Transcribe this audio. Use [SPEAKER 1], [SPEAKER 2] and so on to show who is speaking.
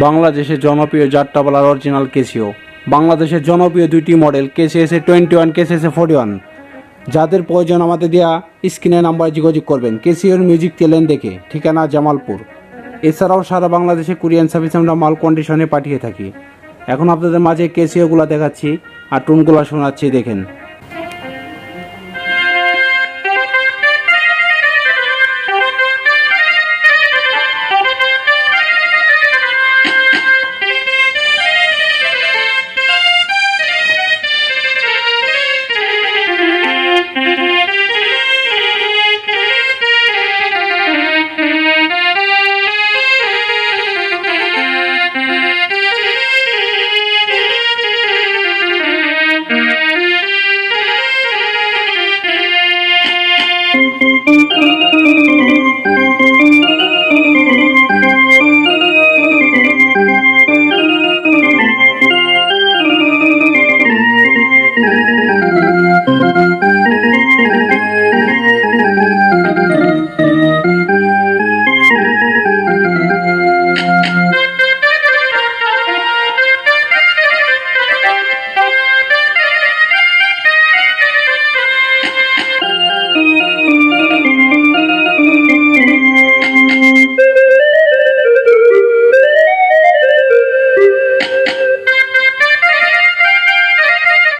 [SPEAKER 1] বাংলাদেশের জনপ্রিয় যাত্রাপালার original Casio. বাংলাদেশের জনপ্রিয় দুইটি মডেল কেসিএসএ 21, কেসিএসএ 41। যাদের প্রয়োজন আমাদের দেওয়া স্ক্রিনে নাম্বারে যোগাযোগ করবেন। কেসিওর মিউজিক চ্যানেল দেখে, ঠিকানা জামালপুর। এছাড়াও সারা বাংলাদেশে কুরিয়ান সার্ভিস আমরা মাল কন্ডিশনে পাঠিয়ে থাকি। এখন আপনাদের মাঝে কেসিওগুলো দেখাচ্ছি আর টুনগুলো শোনাচ্ছি, দেখেন।